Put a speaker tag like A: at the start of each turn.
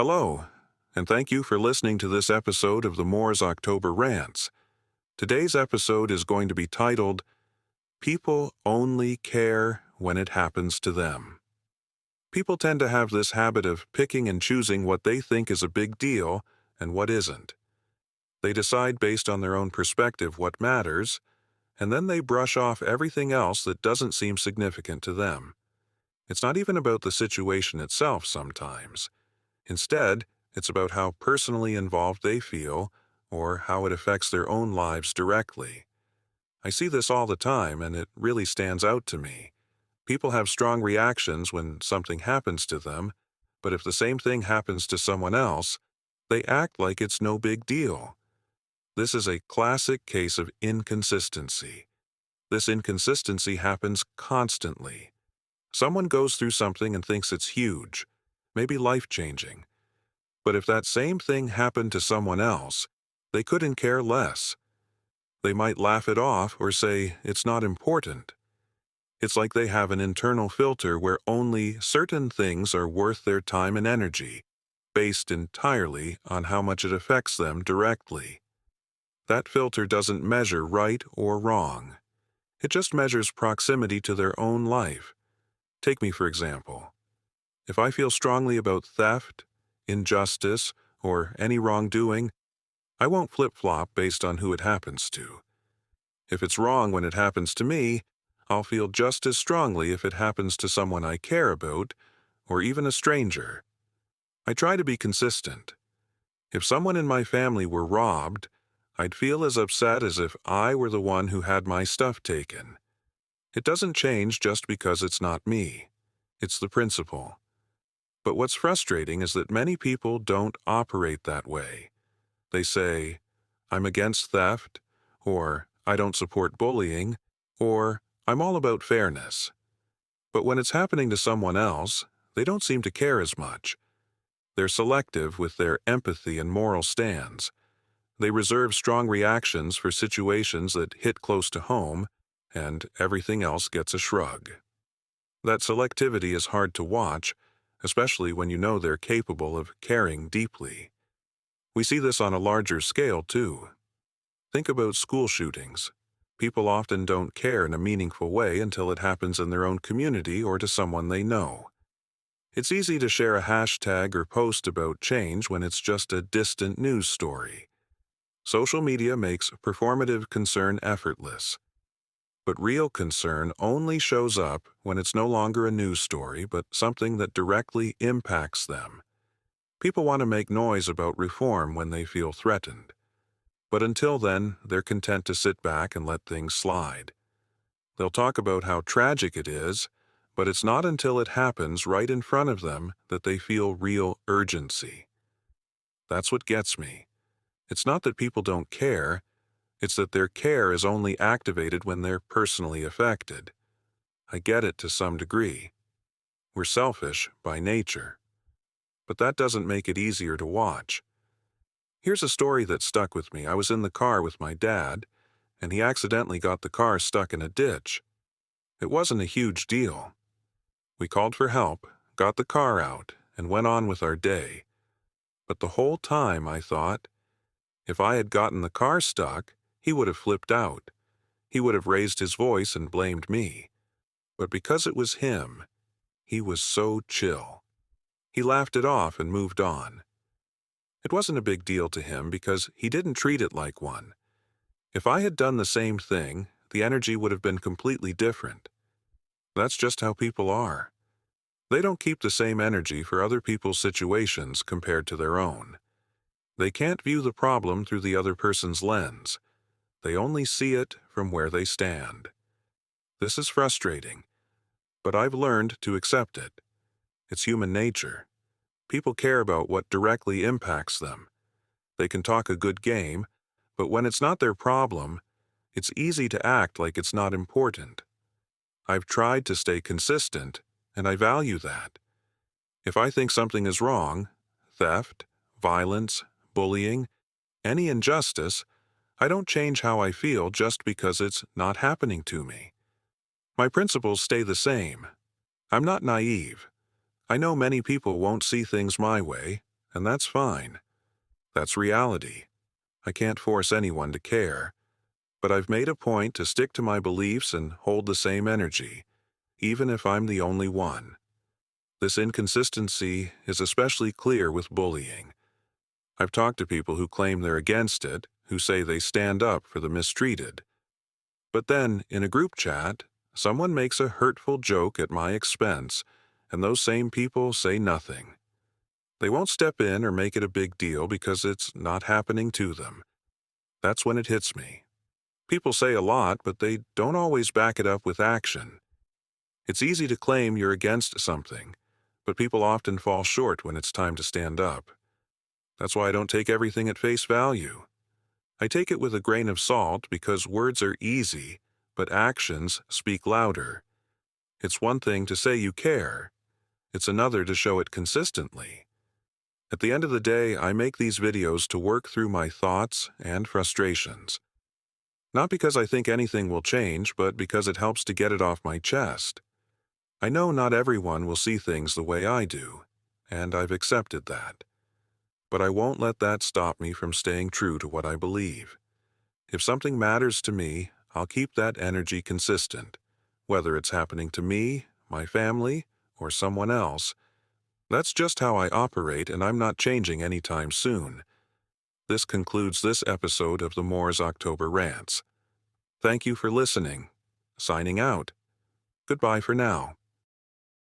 A: Hello, and thank you for listening to this episode of the Moore's October Rants. Today's episode is going to be titled, People Only Care When It Happens to Them. People tend to have this habit of picking and choosing what they think is a big deal and what isn't. They decide based on their own perspective what matters, and then they brush off everything else that doesn't seem significant to them. It's not even about the situation itself sometimes. Instead, it's about how personally involved they feel or how it affects their own lives directly. I see this all the time, and it really stands out to me. People have strong reactions when something happens to them, but if the same thing happens to someone else, they act like it's no big deal. This is a classic case of inconsistency. This inconsistency happens constantly. Someone goes through something and thinks it's huge, maybe life-changing. But if that same thing happened to someone else, they couldn't care less. They might laugh it off or say it's not important. It's like they have an internal filter where only certain things are worth their time and energy, based entirely on how much it affects them directly. That filter doesn't measure right or wrong. It just measures proximity to their own life. Take me for example. If I feel strongly about theft, injustice, or any wrongdoing, I won't flip-flop based on who it happens to. If it's wrong when it happens to me, I'll feel just as strongly if it happens to someone I care about, or even a stranger. I try to be consistent. If someone in my family were robbed, I'd feel as upset as if I were the one who had my stuff taken. It doesn't change just because it's not me. It's the principle. But what's frustrating is that many people don't operate that way. They say, I'm against theft, or I don't support bullying, or I'm all about fairness. But when it's happening to someone else, they don't seem to care as much. They're selective with their empathy and moral stands. They reserve strong reactions for situations that hit close to home, and everything else gets a shrug. That selectivity is hard to watch, especially when you know they're capable of caring deeply. We see this on a larger scale, too. Think about school shootings. People often don't care in a meaningful way until it happens in their own community or to someone they know. It's easy to share a hashtag or post about change when it's just a distant news story. Social media makes performative concern effortless. But real concern only shows up when it's no longer a news story, but something that directly impacts them. People want to make noise about reform when they feel threatened. But until then, they're content to sit back and let things slide. They'll talk about how tragic it is, but it's not until it happens right in front of them that they feel real urgency. That's what gets me. It's not that people don't care. It's that their care is only activated when they're personally affected. I get it to some degree. We're selfish by nature. But that doesn't make it easier to watch. Here's a story that stuck with me. I was in the car with my dad, and he accidentally got the car stuck in a ditch. It wasn't a huge deal. We called for help, got the car out, and went on with our day. But the whole time I thought, if I had gotten the car stuck, he would have flipped out. He would have raised his voice and blamed me. But because it was him, he was so chill. He laughed it off and moved on. It wasn't a big deal to him because he didn't treat it like one. If I had done the same thing, the energy would have been completely different. That's just how people are. They don't keep the same energy for other people's situations compared to their own. They can't view the problem through the other person's lens. They only see it from where they stand. This is frustrating, but I've learned to accept it. It's human nature. People care about what directly impacts them. They can talk a good game, but when it's not their problem, it's easy to act like it's not important. I've tried to stay consistent, and I value that. If I think something is wrong, theft, violence, bullying, any injustice, I don't change how I feel just because it's not happening to me. My principles stay the same. I'm not naive. I know many people won't see things my way. and that's fine. That's reality. I can't force anyone to care. But I've made a point to stick to my beliefs and hold the same energy, even if I'm the only one. This inconsistency is especially clear with bullying. I've talked to people who claim they're against it, who say they stand up for the mistreated. But then, in a group chat, someone makes a hurtful joke at my expense, and those same people say nothing. They won't step in or make it a big deal because it's not happening to them. That's when it hits me. People say a lot, but they don't always back it up with action. It's easy to claim you're against something, but people often fall short when it's time to stand up. That's why I don't take everything at face value. I take it with a grain of salt because words are easy, but actions speak louder. It's one thing to say you care. It's another to show it consistently. At the end of the day, I make these videos to work through my thoughts and frustrations. Not because I think anything will change, but because it helps to get it off my chest. I know not everyone will see things the way I do, and I've accepted that. But I won't let that stop me from staying true to what I believe. If something matters to me, I'll keep that energy consistent, whether it's happening to me, my family, or someone else. That's just how I operate, and I'm not changing anytime soon. This concludes this episode of the Moores October Rants. Thank you for listening. Signing out. Goodbye for now.